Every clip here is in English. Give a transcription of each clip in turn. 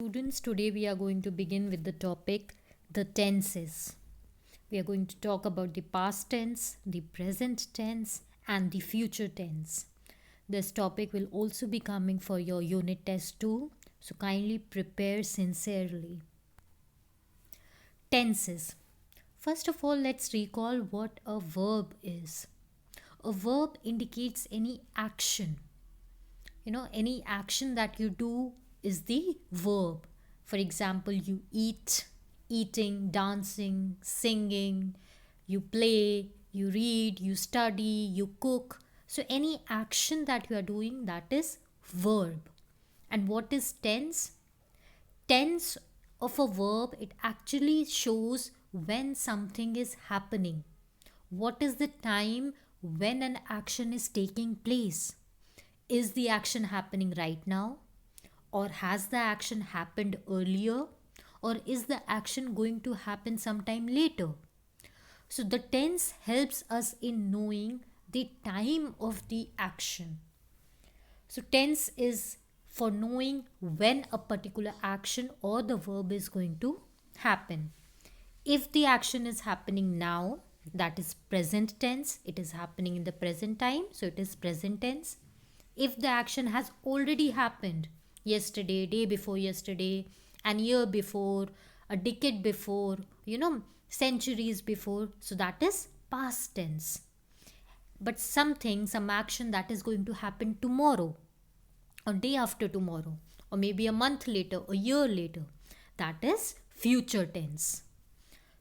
Students, today we are going to begin with the topic the tenses. We are going to talk about the past tense, the present tense, and the future tense. This topic will also be coming for your unit test too, so kindly prepare sincerely. Tenses. First of all, let's recall what a verb is. A verb indicates any action. Any action that you do is the verb. For example, you eat, eating, dancing, singing, you play, you read, you study, you cook. So any action that you are doing, that is verb. And what is tense? Tense of a verb, it actually shows when something is happening. What is the time when an action is taking place? Is the action happening right now? Or has the action happened earlier? Or is the action going to happen sometime later? So the tense helps us in knowing the time of the action. So tense is for knowing when a particular action or the verb is going to happen. If the action is happening now, that is present tense, it is happening in the present time, so it is present tense. If the action has already happened yesterday, day before yesterday, an year before, a decade before, centuries before, so that is past tense. But something, some action that is going to happen tomorrow, or day after tomorrow, or maybe a month later, a year later, that is future tense.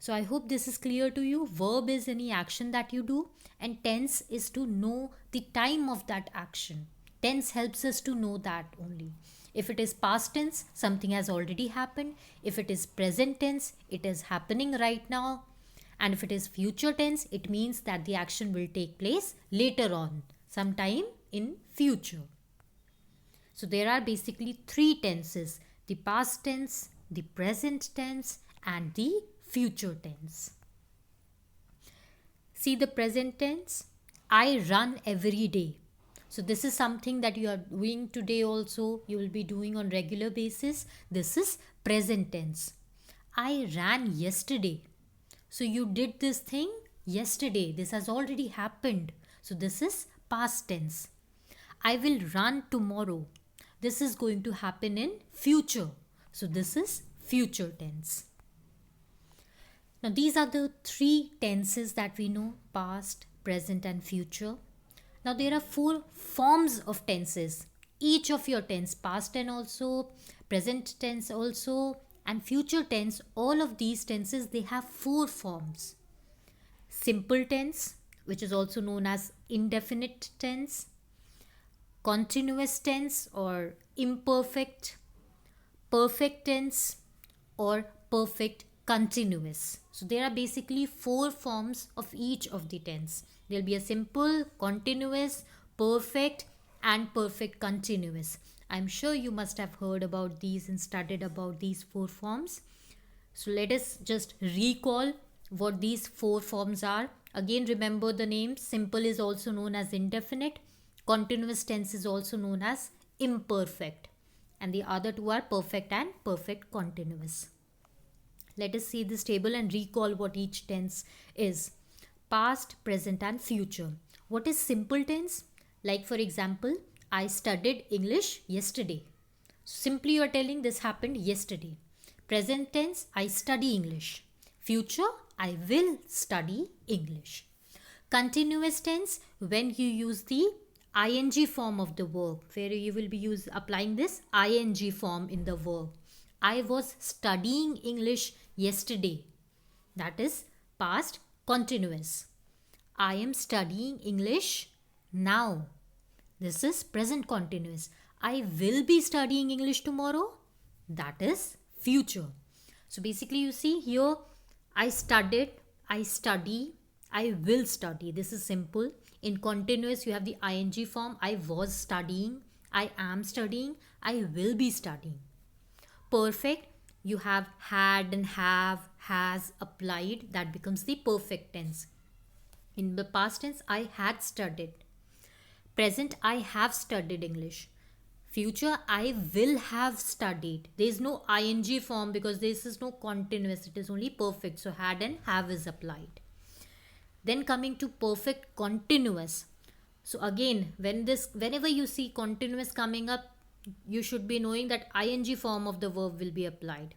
So I hope this is clear to you. Verb is any action that you do, and tense is to know the time of that action. Tense helps us to know that only. If it is past tense, something has already happened. If it is present tense, it is happening right now. And if it is future tense, it means that the action will take place later on, sometime in future. So there are basically three tenses: the past tense, the present tense, and the future tense. See the present tense. I run every day. So this is something that you are doing today also, you will be doing on regular basis. This is present tense. I ran yesterday. So you did this thing yesterday. This has already happened. So this is past tense. I will run tomorrow. This is going to happen in future. So this is future tense. Now these are the three tenses that we know: past, present and future. Now there are four forms of tenses. Each of your tense, past tense also, present tense also, and future tense, all of these tenses, they have four forms. Simple tense, which is also known as indefinite tense, continuous tense or imperfect, perfect tense, or perfect continuous. So there are basically four forms of each of the tense. There will be a simple, continuous, perfect, and perfect continuous. I'm sure you must have heard about these and studied about these four forms. So let us just recall what these four forms are. Again, remember the name. Simple is also known as indefinite. Continuous tense is also known as imperfect. And the other two are perfect and perfect continuous. Let us see this table and recall what each tense is. Past, present and future. What is simple tense? Like for example, I studied English yesterday. Simply you are telling this happened yesterday. Present tense, I study English. Future, I will study English. Continuous tense, when you use the ing form of the verb, where you will be applying this ing form in the verb. I was studying English yesterday. That is past continuous. I am studying English now. This is present continuous. I will be studying English tomorrow. That is future. So basically you see here, I studied, I study, I will study. This is simple. In continuous you have the ing form. I was studying, I am studying, I will be studying. Perfect, you have had and have, has, applied. That becomes the perfect tense. In the past tense, I had studied. Present, I have studied English. Future, I will have studied. There is no ing form because this is no continuous. It is only perfect. So had and have is applied. Then coming to perfect continuous. So again, whenever you see continuous coming up, you should be knowing that ing form of the verb will be applied.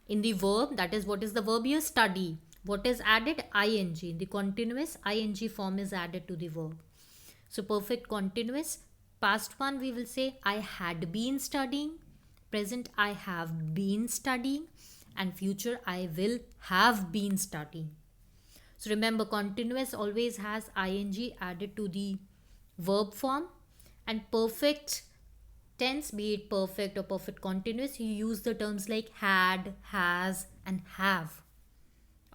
In the verb, that is what is the verb here? Study. What is added? Ing. In the continuous, ing form is added to the verb. So perfect continuous. Past one we will say I had been studying. Present I have been studying. And future I will have been studying. So remember, continuous always has ing added to the verb form. And perfect tense, be it perfect or perfect continuous, you use the terms like had, has, and have.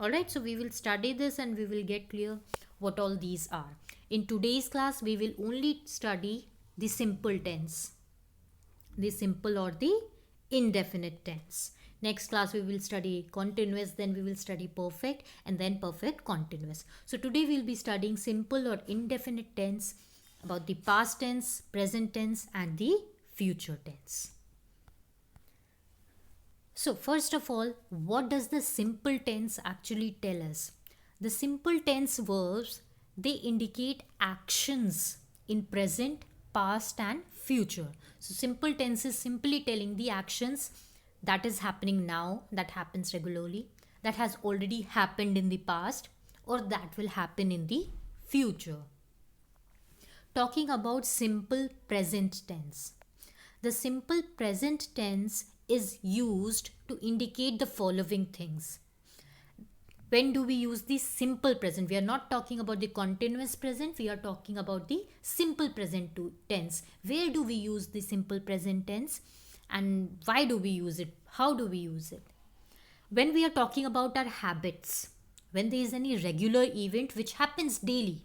Alright, so we will study this and we will get clear what all these are. In today's class, we will only study the simple tense, the simple or the indefinite tense. Next class we will study continuous, then we will study perfect, and then perfect continuous. So today we will be studying simple or indefinite tense, about the past tense, present tense, and the future tense. So first of all, what does the simple tense actually tell us? The simple tense verbs, they indicate actions in present, past, and future. So simple tense is simply telling the actions that is happening now, that happens regularly, that has already happened in the past, or that will happen in the future. Talking about simple present tense. The simple present tense is used to indicate the following things. When do we use the simple present? We are not talking about the continuous present, we are talking about the simple present tense. Where do we use the simple present tense and why do we use it? How do we use it? When we are talking about our habits, when there is any regular event which happens daily,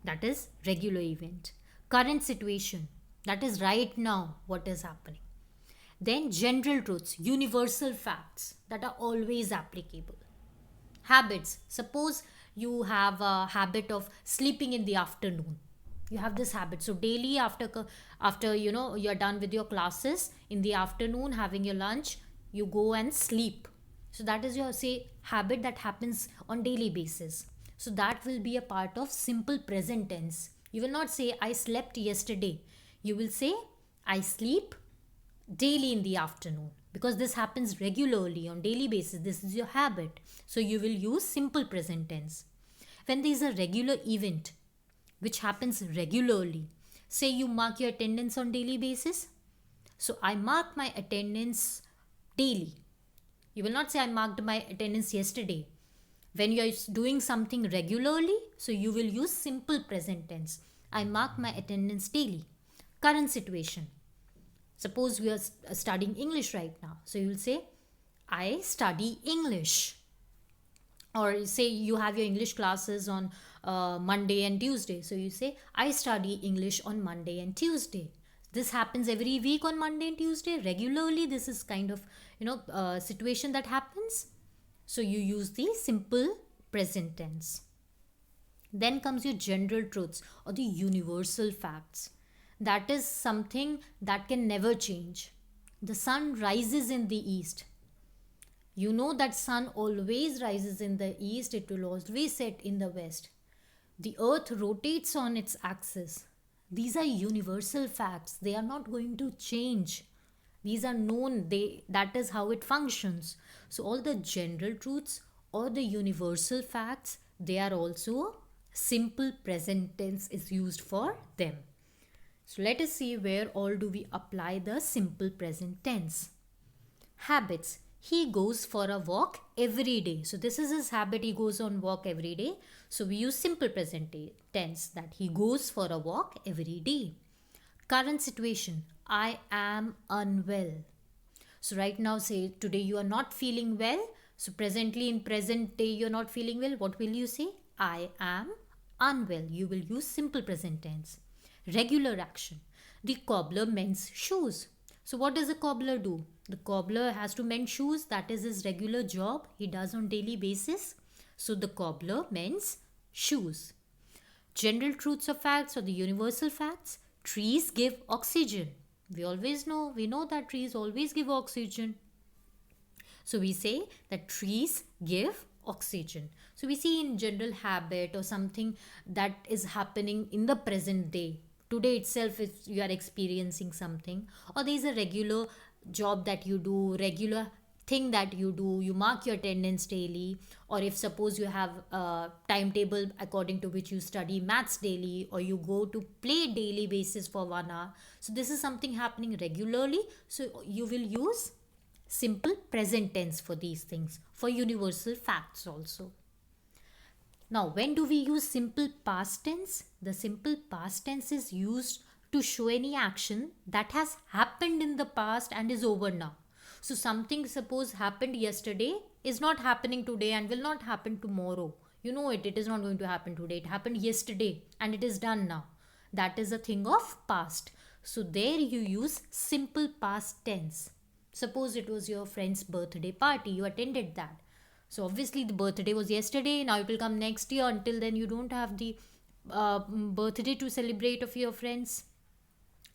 that is regular event. Current situation, that is right now what is happening. Then general truths, universal facts that are always applicable. Habits, suppose you have a habit of sleeping in the afternoon. You have this habit, so daily after you're done with your classes, in the afternoon having your lunch, you go and sleep. So that is your, say, habit that happens on daily basis. So that will be a part of simple present tense. You will not say I slept yesterday. You will say I sleep daily in the afternoon, because this happens regularly on daily basis. This is your habit. So you will use simple present tense. When there is a regular event which happens regularly, say you mark your attendance on daily basis. So I mark my attendance daily. You will not say I marked my attendance yesterday. When you are doing something regularly, so you will use simple present tense. I mark my attendance daily. Current situation. Suppose we are studying English right now. So you will say, I study English. Or say you have your English classes on Monday and Tuesday. So you say, I study English on Monday and Tuesday. This happens every week on Monday and Tuesday. Regularly, this is kind of, situation that happens. So you use the simple present tense. Then comes your general truths or the universal facts. That is something that can never change. The sun rises in the east. You know that sun always rises in the east, it will always set in the west. The earth rotates on its axis. These are universal facts. They are not going to change. These are known. That is how it functions. So all the general truths or the universal facts, they are also simple present tense is used for them. So let us see where all do we apply the simple present tense. Habits. He goes for a walk every day. So this is his habit. He goes on walk every day. So we use simple present tense, that he goes for a walk every day. Current situation. I am unwell. So right now, say today you are not feeling well. So presently, in present day you are not feeling well. What will you say? I am unwell. You will use simple present tense. Regular action. The cobbler mends shoes. So what does the cobbler do? The cobbler has to mend shoes. That is his regular job. He does on daily basis. So the cobbler mends shoes. General truths or facts or the universal facts. Trees give oxygen. We know that trees always give oxygen. So we say that trees give oxygen. So we see in general habit or something that is happening in the present day. Today itself, if you are experiencing something, or there is a regular job that you do, regular thing that you do, you mark your attendance daily, or if suppose you have a timetable according to which you study maths daily, or you go to play daily basis for 1 hour. So this is something happening regularly. So you will use simple present tense for these things, for universal facts also. Now, when do we use simple past tense? The simple past tense is used to show any action that has happened in the past and is over now. So, something suppose happened yesterday is not happening today and will not happen tomorrow. You know it, it is not going to happen today. It happened yesterday and it is done now. That is a thing of past. So, there you use simple past tense. Suppose it was your friend's birthday party, you attended that. So obviously the birthday was yesterday, now it will come next year. Until then, you don't have the birthday to celebrate of your friends.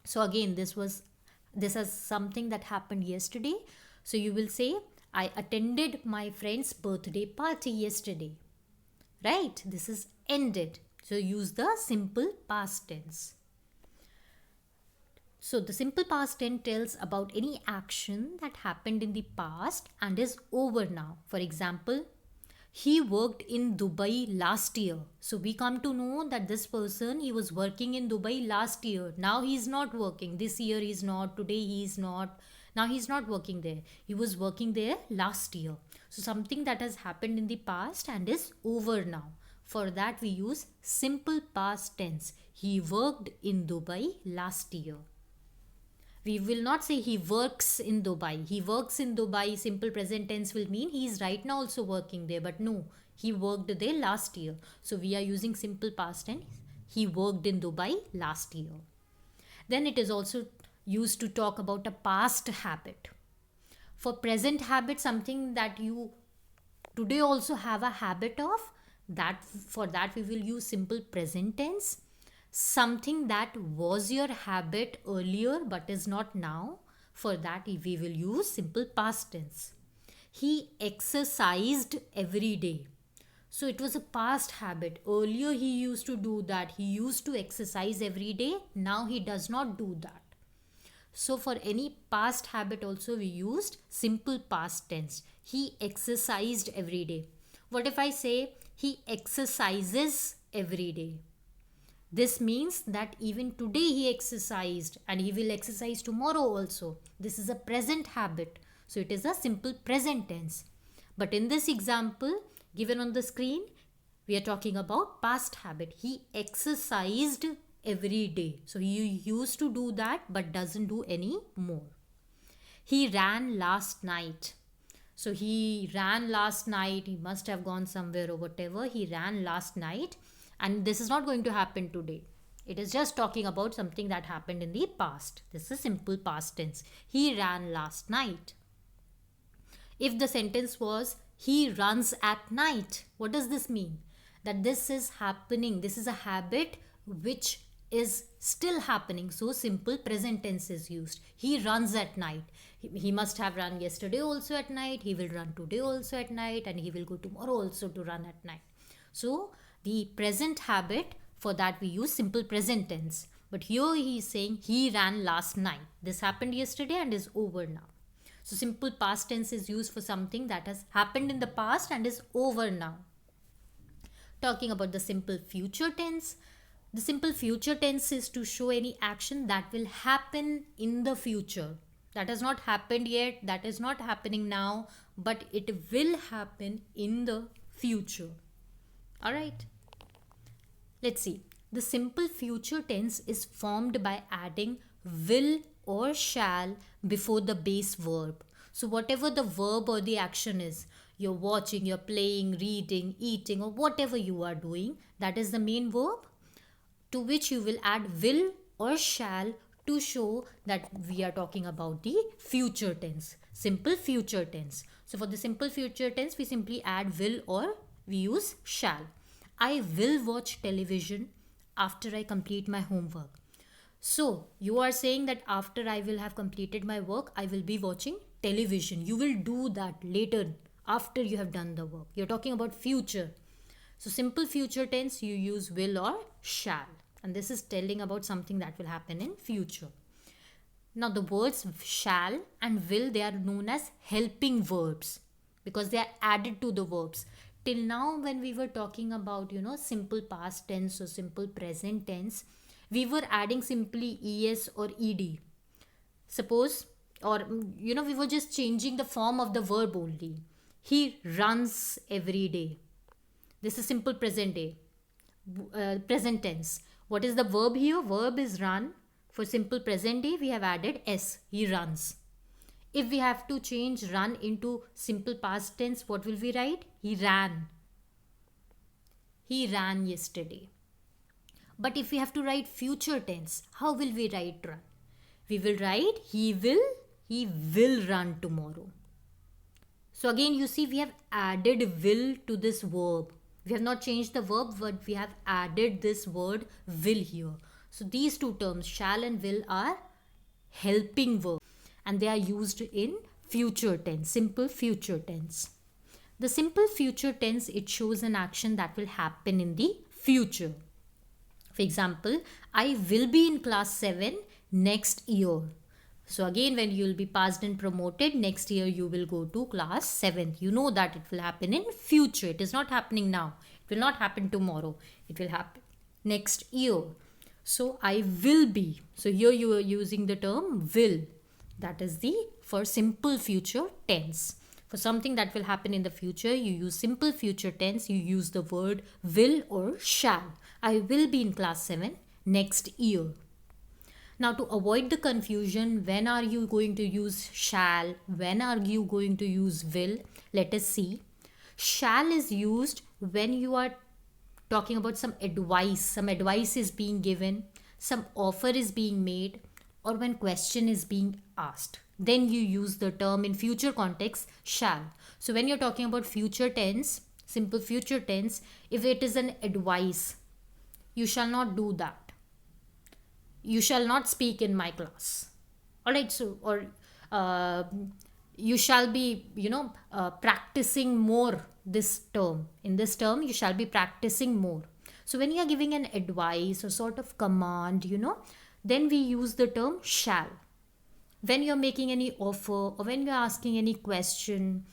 So again, this is something that happened yesterday. So you will say, I attended my friend's birthday party yesterday. Right? This is ended. So use the simple past tense. So the simple past tense tells about any action that happened in the past and is over now. For example, he worked in Dubai last year. So we come to know that this person, he was working in Dubai last year. Now he is not working. This year he is not. Today he is not. Now he is not working there. He was working there last year. So something that has happened in the past and is over now. For that we use simple past tense. He worked in Dubai last year. We will not say he works in Dubai. He works in Dubai. Simple present tense will mean he is right now also working there. But no, he worked there last year. So we are using simple past tense. He worked in Dubai last year. Then it is also used to talk about a past habit. For present habit, something that you today also have a habit of, that for that we will use simple present tense. Something that was your habit earlier but is not now, for that we will use simple past tense. He exercised every day. So it was a past habit. Earlier he used to do that. He used to exercise every day. Now he does not do that. So for any past habit also we used simple past tense. He exercised every day. What if I say he exercises every day? This means that even today he exercised and he will exercise tomorrow also. This is a present habit. So it is a simple present tense. But in this example given on the screen, we are talking about past habit. He exercised every day. So he used to do that but doesn't do any more. He ran last night. So he ran last night. He must have gone somewhere or whatever. He ran last night. And this is not going to happen today. It is just talking about something that happened in the past. This is simple past tense. He ran last night. If the sentence was, he runs at night, what does this mean? That this is happening. This is a habit which is still happening. So simple present tense is used. He runs at night. He must have run yesterday also at night. He will run today also at night. And he will go tomorrow also to run at night. So the present habit, for that we use simple present tense. But here he is saying he ran last night. This happened yesterday and is over now. So simple past tense is used for something that has happened in the past and is over now. Talking about the simple future tense. The simple future tense is to show any action that will happen in the future. That has not happened yet. That is not happening now. But it will happen in the future. Alright. Let's see. The simple future tense is formed by adding will or shall before the base verb. So whatever the verb or the action is, you're watching, you're playing, reading, eating, or whatever you are doing, that is the main verb, to which you will add will or shall to show that we are talking about the future tense. Simple future tense. So for the simple future tense, we simply add will or we use shall. I will watch television after I complete my homework. So you are saying that after I will have completed my work, I will be watching television. You will do that later after you have done the work. You're talking about future. So simple future tense, you use will or shall. And this is telling about something that will happen in future. Now the words shall and will, they are known as helping verbs because they are added to the verbs. Till now when we were talking about, simple past tense or simple present tense, we were adding simply es or ed. Suppose, or we were just changing the form of the verb only. He runs every day. This is simple present day, present tense. What is the verb here? Verb is run. For simple present day, we have added s. He runs. If we have to change run into simple past tense, what will we write? He ran. He ran yesterday. But if we have to write future tense, how will we write run? We will write he will run tomorrow. So again, you see, we have added will to this verb. We have not changed the verb, but we have added this word will here. So these two terms, shall and will, are helping verbs and they are used in future tense, simple future tense. The simple future tense, it shows an action that will happen in the future. For example, I will be in class 7 next year. So again, when you will be passed and promoted, next year you will go to class 7th. You know that it will happen in future. It is not happening now. It will not happen tomorrow. It will happen next year. So I will be. So here you are using the term will. That is the for simple future tense. For something that will happen in the future, you use simple future tense. You use the word will or shall. I will be in class 7 next year. Now to avoid the confusion, when are you going to use shall? When are you going to use will? Let us see. Shall is used when you are talking about some advice is being given, some offer is being made, or when question is being asked. Then you use the term in future context shall. So when you're talking about future tense, simple future tense, if it is an advice, you shall not do that. You shall not speak in my class. Alright, so or you shall be, practicing more this term. In this term, you shall be practicing more. So when you are giving an advice or sort of command, then we use the term shall. When you're making any offer or when you're asking any question,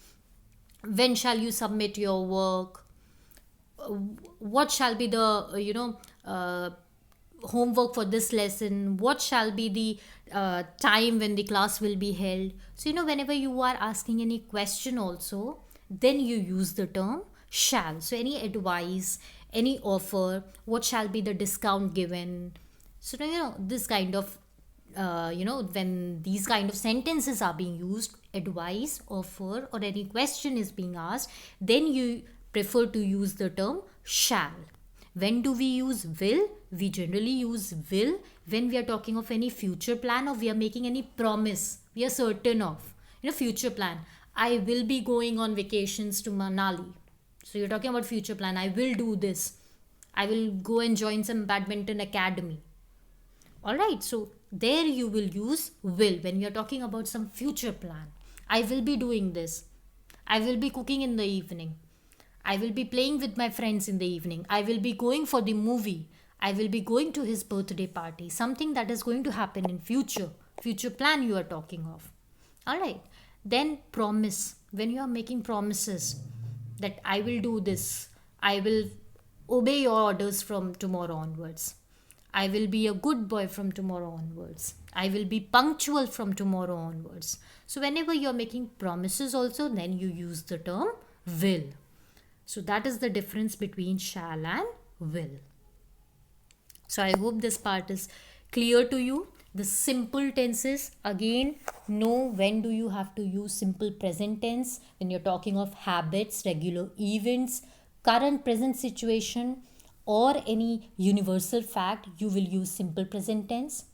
when shall you submit your work? What shall be the, homework for this lesson? What shall be the time when the class will be held? So, whenever you are asking any question also, then you use the term shall. So, any advice, any offer, what shall be the discount given? So, this kind of when these kind of sentences are being used, advice, offer, or any question is being asked, then you prefer to use the term shall. When do we use will? We generally use will when we are talking of any future plan or we are making any promise we are certain of. Future plan. I will be going on vacations to Manali. So you're talking about future plan. I will do this. I will go and join some badminton academy. Alright, so there you will use will when you're talking about some future plan. I will be doing this. I will be cooking in the evening. I will be playing with my friends in the evening. I will be going for the movie. I will be going to his birthday party. Something that is going to happen in future. Future plan you are talking of. Alright. Then promise. When you are making promises that I will do this. I will obey your orders from tomorrow onwards. I will be a good boy from tomorrow onwards. I will be punctual from tomorrow onwards. So whenever you are making promises also, then you use the term will. So that is the difference between shall and will. So I hope this part is clear to you. The simple tenses, again, know when do you have to use simple present tense when you're talking of habits, regular events, current present situation, or any universal fact, you will use simple present tense.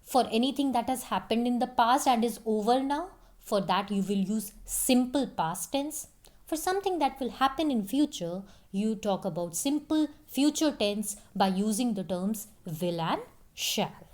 For anything that has happened in the past and is over now, for that you will use simple past tense. For something that will happen in future, you talk about simple future tense by using the terms will and shall.